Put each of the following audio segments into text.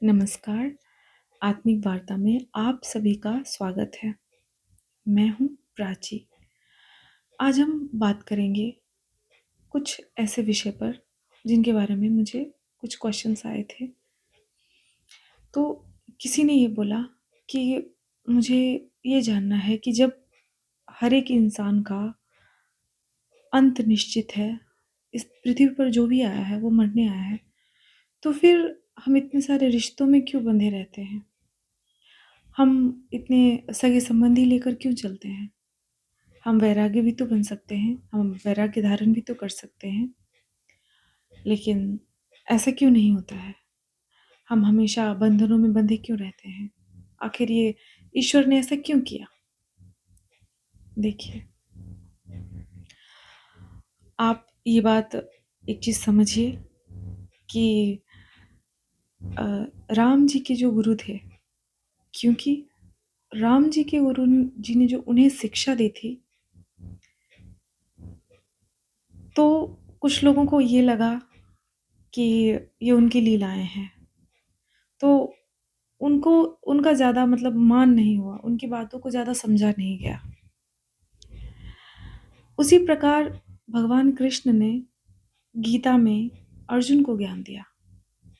नमस्कार, आत्मिक वार्ता में आप सभी का स्वागत है। मैं हूँ प्राची। आज हम बात करेंगे कुछ ऐसे विषय पर जिनके बारे में मुझे कुछ क्वेश्चंस आए थे। तो किसी ने ये बोला कि मुझे ये जानना है कि जब हर एक इंसान का अंत निश्चित है, इस पृथ्वी पर जो भी आया है वो मरने आया है, तो फिर हम इतने सारे रिश्तों में क्यों बंधे रहते हैं? हम इतने सगे-संबंधी लेकर क्यों चलते हैं? हम वैरागी भी तो बन सकते हैं, हम वैराग्य धारण भी तो कर सकते हैं, लेकिन ऐसा क्यों नहीं होता है? हम हमेशा बंधनों में बंधे क्यों रहते हैं? आखिर ये ईश्वर ने ऐसा क्यों किया? देखिए, आप ये बात एक चीज़ समझिए कि अ, राम जी के जो गुरु थे, क्योंकि राम जी के गुरु जी ने जो उन्हें शिक्षा दी थी, तो कुछ लोगों को ये लगा कि ये उनकी लीलाएँ हैं। तो उनको उनका ज़्यादा मतलब मान नहीं हुआ, उनकी बातों को ज़्यादा समझा नहीं गया। उसी प्रकार भगवान कृष्ण ने गीता में अर्जुन को ज्ञान दिया,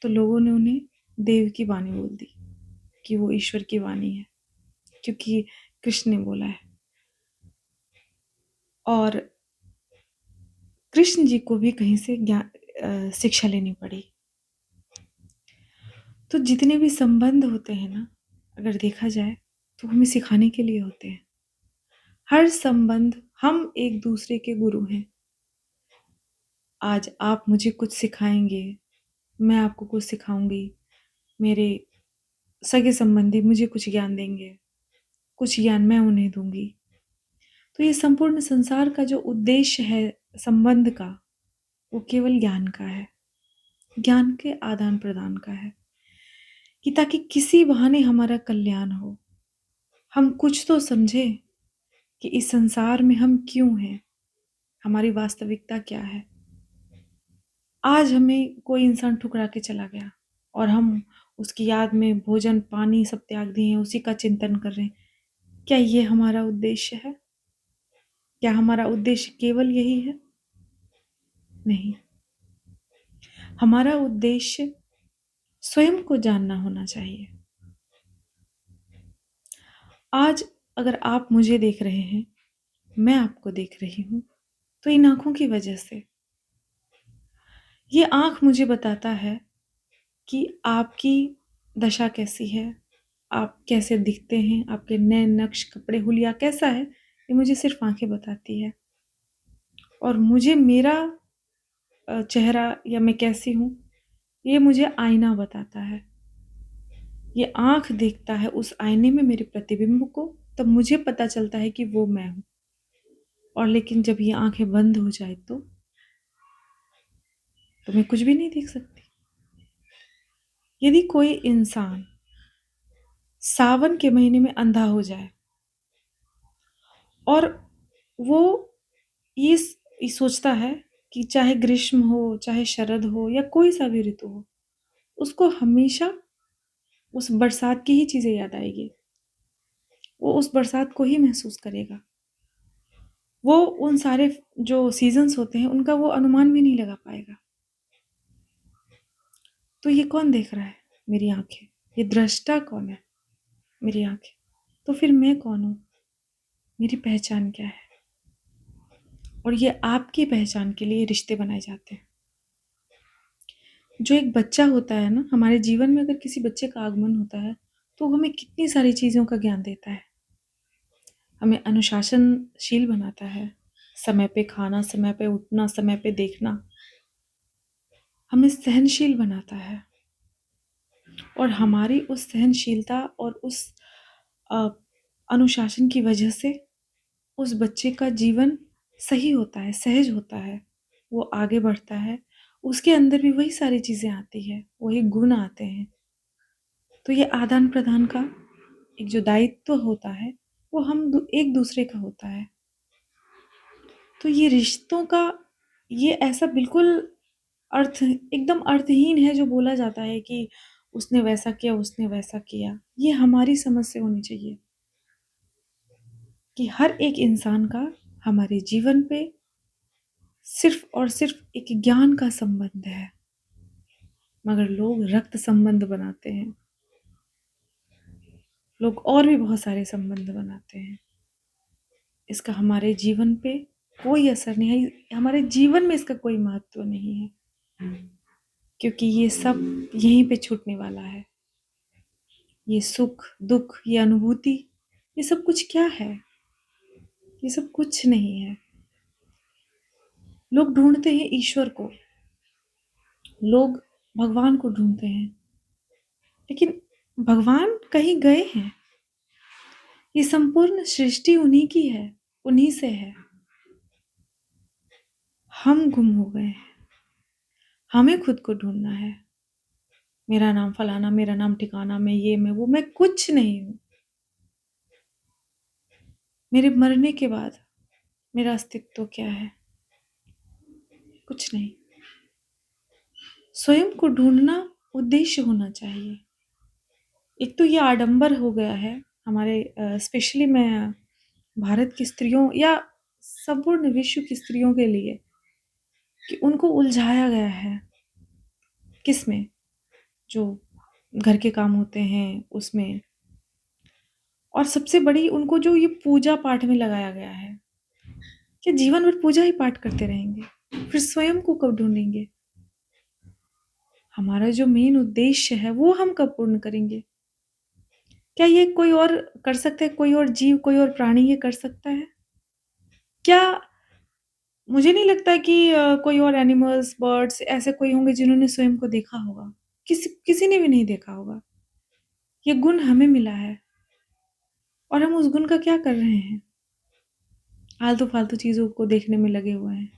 तो लोगों ने उन्हें देव की वाणी बोल दी कि वो ईश्वर की वाणी है, क्योंकि कृष्ण ने बोला है। और कृष्ण जी को भी कहीं से शिक्षा लेनी पड़ी। तो जितने भी संबंध होते हैं ना, अगर देखा जाए तो हमें सिखाने के लिए होते हैं। हर संबंध हम एक दूसरे के गुरु हैं। आज आप मुझे कुछ सिखाएँगे, मैं आपको कुछ सिखाऊँगी, मेरे सगे-संबंधी मुझे कुछ ज्ञान देंगे, कुछ ज्ञान मैं उन्हें दूँगी। तो ये संपूर्ण संसार का जो उद्देश्य है संबंध का, वो केवल ज्ञान का है, ज्ञान के आदान-प्रदान का है, कि ताकि किसी बहाने हमारा कल्याण हो। हम कुछ तो समझें कि इस संसार में हम क्यों हैं, हमारी वास्तविकता क्या है। आज हमें कोई इंसान ठुकरा के चला गया और हम उसकी याद में भोजन, पानी सब त्याग दिए हैं, उसी का चिंतन कर रहे हैं। क्या ये हमारा उद्देश्य है? क्या हमारा उद्देश्य केवल यही है? नहीं। हमारा उद्देश्य स्वयं को जानना होना चाहिए। आज अगर आप मुझे देख रहे हैं, मैं आपको देख रही हूँ, तो इन आँखों की वजह से। ये आँख मुझे बताता है कि आपकी दशा कैसी है, आप कैसे दिखते हैं, आपके नैन नक्श, कपड़े, हुलिया कैसा है, ये मुझे सिर्फ़ आँखें बताती है। और मुझे मेरा चेहरा या मैं कैसी हूँ, ये मुझे आईना बताता है। ये आँख देखता है उस आईने में मेरे प्रतिबिंब को, तब मुझे पता चलता है कि वो मैं हूँ। और लेकिन जब ये आँखें बंद हो जाए तो मैं कुछ भी नहीं देख सकती। यदि कोई इंसान सावन के महीने में अंधा हो जाए और वो ये सोचता है कि चाहे ग्रीष्म हो, चाहे शरद हो या कोई सा भी ऋतु हो, उसको हमेशा उस बरसात की ही चीज़ें याद आएगी। वो उस बरसात को ही महसूस करेगा। वो उन सारे जो सीज़न्स होते हैं, उनका वो अनुमान भी नहीं लगा पाएगा। तो ये कौन देख रहा है? मेरी आँखें। ये दृष्टा कौन है? मेरी आँखें। तो फिर मैं कौन हूँ? मेरी पहचान क्या है? और ये आपकी पहचान के लिए रिश्ते बनाए जाते हैं। जो एक बच्चा होता है ना, हमारे जीवन में अगर किसी बच्चे का आगमन होता है, तो हमें कितनी सारी चीज़ों का ज्ञान देता है। हमें अनुशासनशील बनाता है, समय पे खाना, समय पे उठना, समय पे देखना। हमें सहनशील बनाता है और हमारी उस सहनशीलता और उस अ, अनुशासन की वजह से उस बच्चे का जीवन सही होता है, सहज होता है। वो आगे बढ़ता है, उसके अंदर भी वही सारी चीज़ें आती हैं, वही गुण आते हैं। तो ये आदान-प्रदान का एक जो दायित्व होता है, वो हम एक-दूसरे का होता है। तो ये रिश्तों का ये ऐसा बिल्कुल एकदम अर्थहीन है जो बोला जाता है कि उसने वैसा किया, उसने वैसा किया। ये हमारी समझ से होनी चाहिए कि हर एक इंसान का हमारे जीवन पे सिर्फ़ और सिर्फ़ एक ज्ञान का संबंध है, मगर लोग रक्त संबंध बनाते हैं। लोग और भी बहुत सारे संबंध बनाते हैं। इसका हमारे जीवन पे कोई असर नहीं है, हमारे जीवन में इसका कोई महत्व नहीं है, क्योंकि ये सब यहीं पे छूटने वाला है। ये सुख, दुःख, ये अनुभूति, ये सब कुछ क्या है? ये सब कुछ नहीं है। लोग ढूँढते हैं ईश्वर को, लोग भगवान को ढूँढते हैं, लेकिन भगवान कहीं गए हैं। ये संपूर्ण सृष्टि उन्हीं की है, उन्हीं से है। हम गुम हो गए हैं, हमें खुद को ढूँढना है। मेरा नाम फलाना, मेरा नाम ठिकाना, मैं ये, मैं वो, मैं कुछ नहीं हूँ। मेरे मरने के बाद मेरा अस्तित्व क्या है? कुछ नहीं। स्वयं को ढूँढना उद्देश्य होना चाहिए। एक तो ये आडंबर हो गया है हमारे स्पेशली मैं भारत की स्त्रियों या संपूर्ण विश्व की स्त्रियों के लिए कि उनको उलझाया गया है। किसमें? जो घर के काम होते हैं उसमें, और सबसे बड़ी उनको जो ये पूजा पाठ में लगाया गया है कि जीवन भर पूजा ही पाठ करते रहेंगे, फिर स्वयं को कब ढूंढेंगे? हमारा जो मेन उद्देश्य है वो हम कब पूर्ण करेंगे? क्या ये कोई और कर सकता है? कोई और जीव, कोई और प्राणी ये कर सकता है? क्या मुझे नहीं लगता कि कोई और एनिमल्स, बर्ड्स ऐसे कोई होंगे जिन्होंने स्वयं को देखा होगा। किसी किसी ने भी नहीं देखा होगा। ये गुण हमें मिला है और हम उस गुण का क्या कर रहे हैं? आलतू-फालतू चीज़ों को देखने में लगे हुए हैं।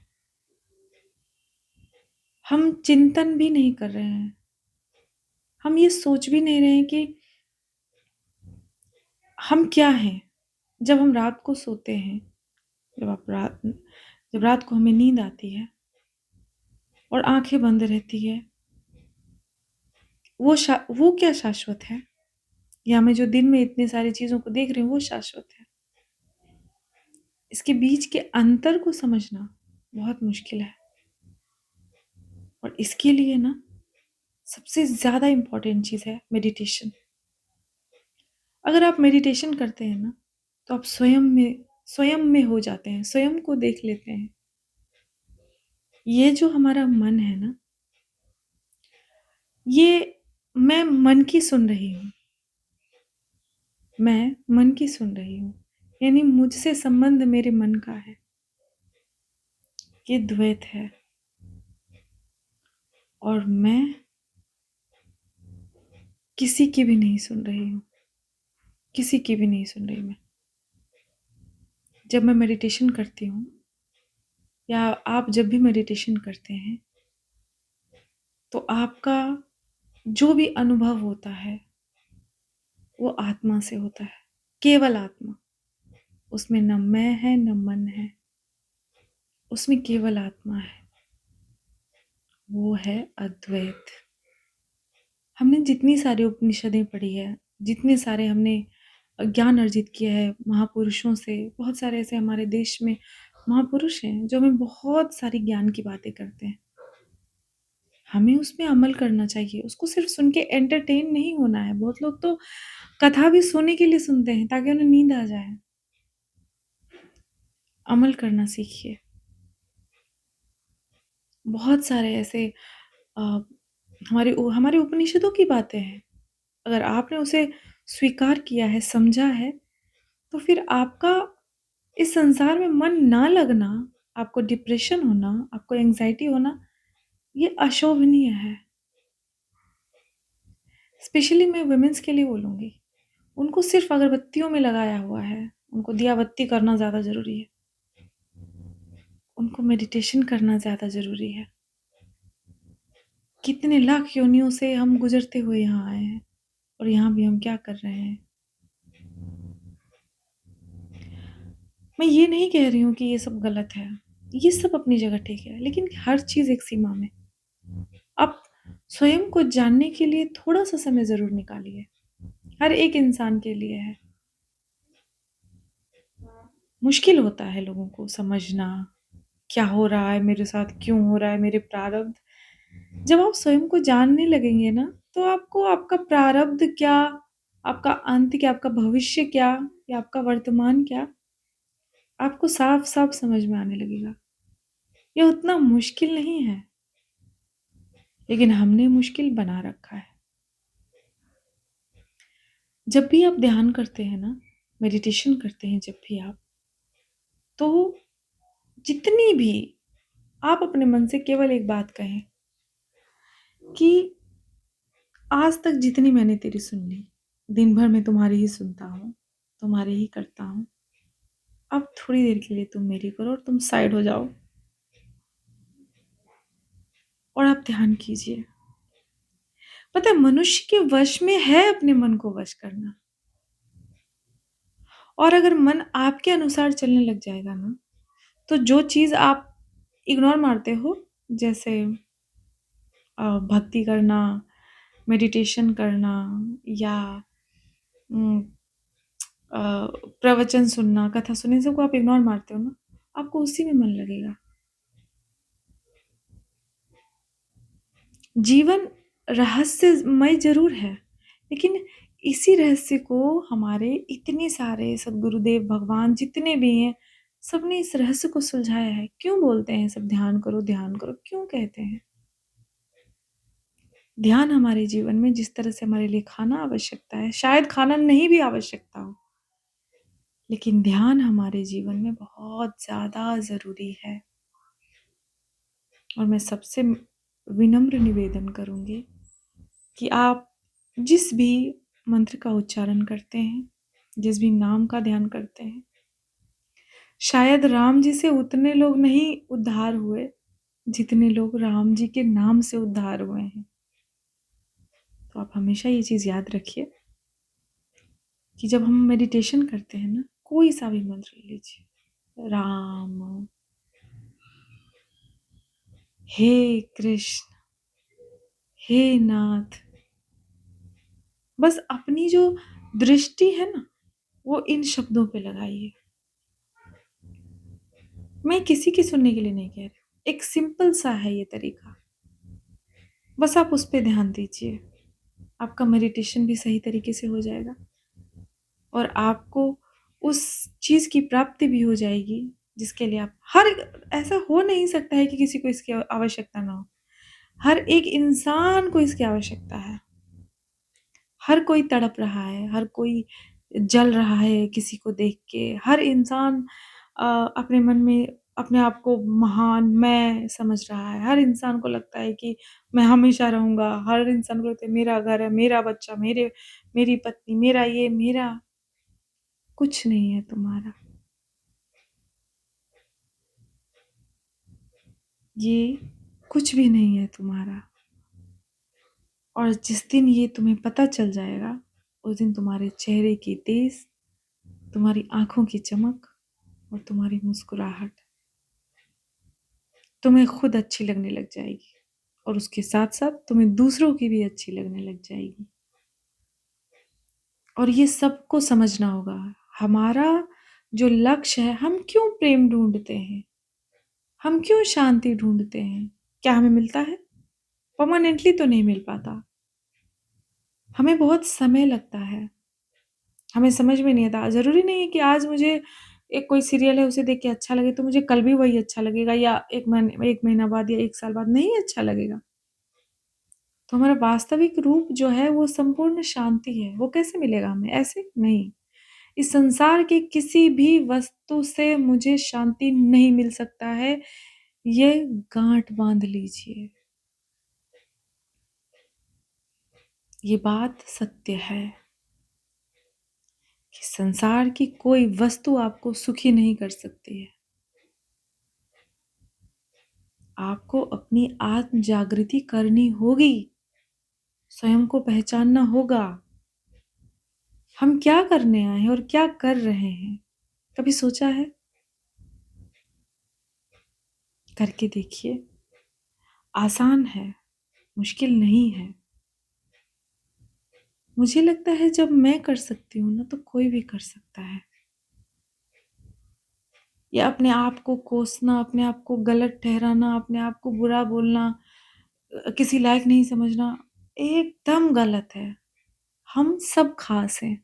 हम चिंतन भी नहीं कर रहे हैं। हम ये सोच भी नहीं रहे हैं कि हम क्या हैं? जब हम रात को सोते हैं, जब रात को हमें नींद आती है और आँखें बंद रहती है, वो क्या शाश्वत है? या मैं जो दिन में इतनी सारी चीज़ों को देख रही हूँ, वो शाश्वत है? इसके बीच के अंतर को समझना बहुत मुश्किल है, और इसके लिए ना सबसे ज़्यादा इम्पोर्टेंट चीज़ है मेडिटेशन। अगर आप मेडिटेशन करते हैं ना, तो आप स्वयं में हो जाते हैं, स्वयं को देख लेते हैं। ये जो हमारा मन है ना, ये मैं मन की सुन रही हूँ, मैं मन की सुन रही हूँ, यानी मुझसे संबंध मेरे मन का है। ये द्वैत है, और मैं किसी की भी नहीं सुन रही हूँ, किसी की भी नहीं सुन रही मैं। जब मैं मेडिटेशन करती हूँ या आप जब भी मेडिटेशन करते हैं, तो आपका जो भी अनुभव होता है, वो आत्मा से होता है, केवल आत्मा। उसमें न मैं है, न मन है, उसमें केवल आत्मा है। वो है अद्वैत। हमने जितनी सारी उपनिषदें पढ़ी है, जितने सारे हमने ज्ञान अर्जित किया है महापुरुषों से, बहुत सारे ऐसे हमारे देश में महापुरुष हैं जो हमें बहुत सारी ज्ञान की बातें करते हैं। हमें उसमें अमल करना चाहिए, उसको सिर्फ सुन के एंटरटेन नहीं होना है। बहुत लोग तो कथा भी सोने के लिए सुनते हैं ताकि उन्हें नींद आ जाए। अमल करना सीखिए। बहुत सारे ऐसे अ, हमारे उपनिषदों की बातें हैं। अगर आपने उसे स्वीकार किया है, समझा है, तो फिर आपका इस संसार में मन ना लगना, आपको डिप्रेशन होना, आपको एंग्ज़ायटी होना, ये अशोभनीय है। स्पेशली मैं वुमेन्स के लिए बोलूँगी। उनको सिर्फ़ अगरबत्तियों में लगाया हुआ है, उनको दिया बत्ती करना ज़्यादा ज़रूरी है। उनको मेडिटेशन करना ज़्यादा ज़रूरी है। कितने लाख योनियों से हम गुज़रते हुए यहाँ आए हैं, और यहाँ भी हम क्या कर रहे हैं? मैं ये नहीं कह रही हूँ कि ये सब गलत है। ये सब अपनी जगह ठीक है, लेकिन हर चीज़ एक सीमा में। आप स्वयं को जानने के लिए थोड़ा-सा समय ज़रूर निकालिए। हर एक इंसान के लिए है। मुश्किल होता है लोगों को समझना, क्या हो रहा है मेरे साथ, क्यों हो रहा है, मेरे प्रारब्ध। जब आप स्वयं को जानने लगेंगे ना, तो आपको आपका प्रारब्ध क्या, आपका अंत क्या, आपका भविष्य क्या या आपका वर्तमान क्या, आपको साफ-साफ समझ में आने लगेगा। ये उतना मुश्किल नहीं है, लेकिन हमने मुश्किल बना रखा है। जब भी आप ध्यान करते हैं ना, मेडिटेशन करते हैं जब भी आप, तो जितनी भी आप अपने मन से केवल एक बात कहें कि आज तक जितनी मैंने तेरी सुन ली, दिन भर मैं तुम्हारी ही सुनता हूँ, तुम्हारे ही करता हूँ। अब थोड़ी देर के लिए तुम मेरी करो और तुम साइड हो जाओ और आप ध्यान कीजिए। पता है मनुष्य के वश में है अपने मन को वश करना। और अगर मन आपके अनुसार चलने लग जाएगा ना, तो जो चीज़ आप इग्नोर मारते हो, जैसे भक्ति करना, मेडिटेशन करना या उम, अ, प्रवचन सुनना, कथा सुनना, इन सबको आप इग्नोर मारते हो ना, आपको उसी में मन लगेगा। जीवन रहस्यमय ज़रूर है, लेकिन इसी रहस्य को हमारे इतने सारे सद्गुरुदेव, भगवान जितने भी हैं, सबने इस रहस्य को सुलझाया है। क्यों बोलते हैं सब ध्यान करो, क्यों कहते हैं? ध्यान हमारे जीवन में जिस तरह से हमारे लिए खाना आवश्यकता है, शायद खाना नहीं भी आवश्यकता हो, लेकिन ध्यान हमारे जीवन में बहुत ज़्यादा ज़रूरी है। और मैं सबसे विनम्र निवेदन करूँगी कि आप जिस भी मंत्र का उच्चारण करते हैं, जिस भी नाम का ध्यान करते हैं, शायद राम जी से उतने लोग नहीं उद्धार हुए, जितने लोग राम जी के नाम से उद्धार हुए हैं। तो आप हमेशा ये चीज़ याद रखिए कि जब हम मेडिटेशन करते हैं ना, कोई सा भी मंत्र ले लीजिए, राम, हे कृष्ण, हे नाथ, बस अपनी जो दृष्टि है ना, वो इन शब्दों पे लगाइए। मैं किसी की सुनने के लिए नहीं कह रही, एक सिंपल सा है ये तरीका। बस आप उस पे ध्यान दीजिए, आपका मेडिटेशन भी सही तरीके से हो जाएगा और आपको उस चीज़ की प्राप्ति भी हो जाएगी, जिसके लिए आप ऐसा हो नहीं सकता है कि किसी को इसकी आवश्यकता ना हो। हर एक इंसान को इसकी आवश्यकता है। हर कोई तड़प रहा है, हर कोई जल रहा है किसी को देख के। हर इंसान अ, अपने मन में अपने आप को महान मैं समझ रहा है। हर इंसान को लगता है कि मैं हमेशा रहूँगा। हर इंसान को लगता है मेरा घर है, मेरा बच्चा, मेरी पत्नी, मेरा ये, मेरा कुछ नहीं है तुम्हारा। ये कुछ भी नहीं है तुम्हारा। और जिस दिन ये तुम्हें पता चल जाएगा, उस दिन तुम्हारे चेहरे की तेज़, तुम्हारी आँखों की चमक और तुम्हारी मुस्कुराहट तुम्हें खुद अच्छी लगने लग जाएगी और उसके साथ-साथ तुम्हें दूसरों की भी अच्छी लगने लग जाएगी। और ये सबको समझना होगा, हमारा जो लक्ष्य है, हम क्यों प्रेम ढूँढते हैं? हम क्यों शांति ढूँढते हैं? क्या हमें मिलता है? परमानेंटली तो नहीं मिल पाता। हमें बहुत समय लगता है। हमें समझ में नहीं आता। ज़रूरी नहीं है कि आज मुझे एक कोई सीरियल है उसे देख के अच्छा लगे तो मुझे कल भी वही अच्छा लगेगा या 1 महीना बाद या 1 साल बाद नहीं अच्छा लगेगा। तो हमारा वास्तविक रूप जो है वो संपूर्ण शांति है। वो कैसे मिलेगा हमें? ऐसे? नहीं। इस संसार की किसी भी वस्तु से मुझे शांति नहीं मिल सकता है। ये गाँठ बाँध लीजिए। ये बात सत्य है कि संसार की कोई वस्तु आपको सुखी नहीं कर सकती है। आपको अपनी आत्म जागृति करनी होगी। स्वयं को पहचानना होगा। हम क्या करने आए हैं और क्या कर रहे हैं? कभी सोचा है? करके देखिए। आसान है। मुश्किल नहीं है। मुझे लगता है जब मैं कर सकती हूँ ना तो कोई भी कर सकता है। या अपने आप को कोसना, अपने आप को गलत ठहराना, अपने आप को बुरा बोलना, किसी लायक नहीं समझना, एकदम गलत है। हम सब ख़ास हैं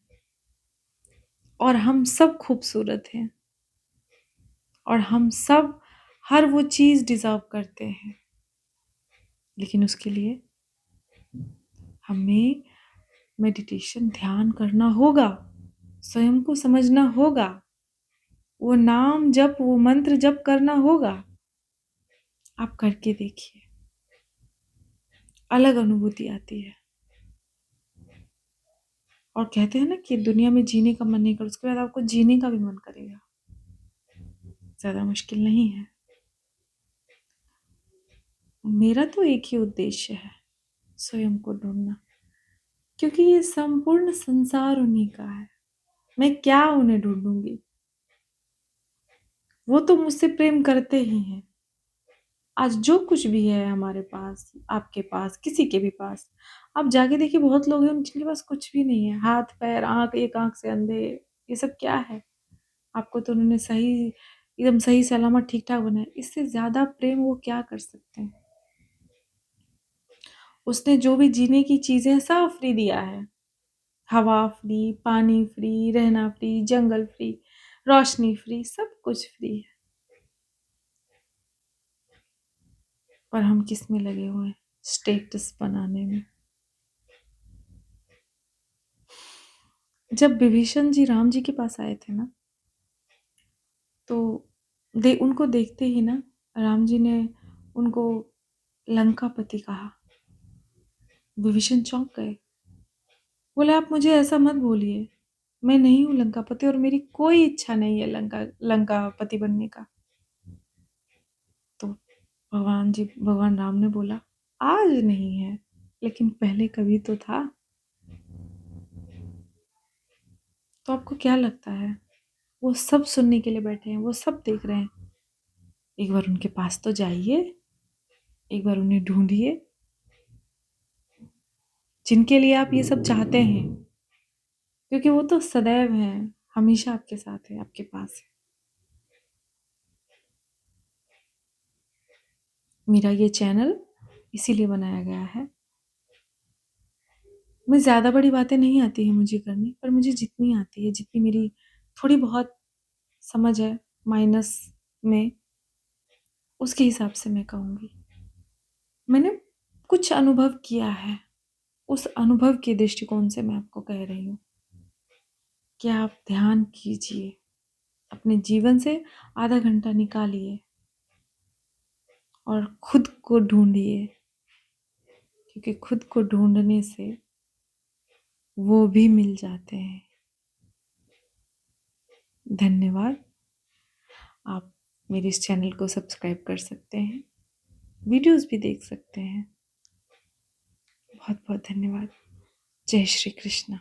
और हम सब खूबसूरत हैं और हम सब हर वो चीज़ डिज़र्व करते हैं। लेकिन उसके लिए हमें मेडिटेशन ध्यान करना होगा, स्वयं को समझना होगा, वो नाम जप, वो मंत्र जप करना होगा। आप करके देखिए, अलग अनुभूति आती है। और कहते हैं ना कि दुनिया में जीने का मन नहीं कर, उसके बाद आपको जीने का भी मन करेगा। ज़्यादा मुश्किल नहीं है। मेरा तो एक ही उद्देश्य है, स्वयं को ढूँढना, क्योंकि ये संपूर्ण संसार उन्हीं का है। मैं क्या उन्हें ढूँढूँगी? वो तो मुझसे प्रेम करते ही हैं। आज जो कुछ भी है हमारे पास, आपके पास, किसी के भी पास, आप जाके देखिए बहुत लोग हैं जिनके पास कुछ भी नहीं है। हाथ-पैर, आँख, एक आँख से अंधे, ये सब क्या है? आपको तो उन्होंने सही एकदम सही सलामत ठीक-ठाक बनाया। इससे ज़्यादा प्रेम वो क्या कर सकते हैं? उसने जो भी जीने की चीज़ें सब फ्री दिया है। हवा फ्री, पानी फ्री, रहना फ्री, जंगल फ्री, रोशनी फ्री, सब कुछ फ्री है। पर हम किस में लगे हुए हैं? स्टेटस बनाने में। जब विभीषण जी राम जी के पास आए थे ना, तो उनको देखते ही ना राम जी ने उनको लंकापति कहा। विभीषण चौंक गए। बोले आप मुझे ऐसा मत बोलिए। मैं नहीं हूँ लंकापति और मेरी कोई इच्छा नहीं है लंकापति बनने का। तो भगवान राम ने बोला, आज नहीं है, लेकिन पहले कभी तो था। तो आपको क्या लगता है? वो सब सुनने के लिए बैठे हैं, वो सब देख रहे हैं। एक बार उनके पास तो जाइए, एक बार उन्हें ढूंढिए, जिनके लिए आप ये सब चाहते हैं, क्योंकि वो तो सदैव हैं, हमेशा आपके साथ है, आपके पास है। मेरा ये चैनल इसीलिए बनाया गया है। मैं ज़्यादा बड़ी बातें नहीं आती हैं मुझे करनी, पर मुझे जितनी आती है, जितनी मेरी थोड़ी बहुत समझ है माइनस में, उसके हिसाब से मैं कहूँगी। मैंने कुछ अनुभव किया है, उस अनुभव के दृष्टिकोण से मैं आपको कह रही हूँ कि आप ध्यान कीजिए, अपने जीवन से आधा घंटा निकालिए और खुद को ढूँढिए, क्योंकि खुद को ढूँढने से वो भी मिल जाते हैं। धन्यवाद। आप मेरे इस चैनल को सब्सक्राइब कर सकते हैं, वीडियोज़ भी देख सकते हैं। बहुत-बहुत धन्यवाद। जय श्री कृष्ण।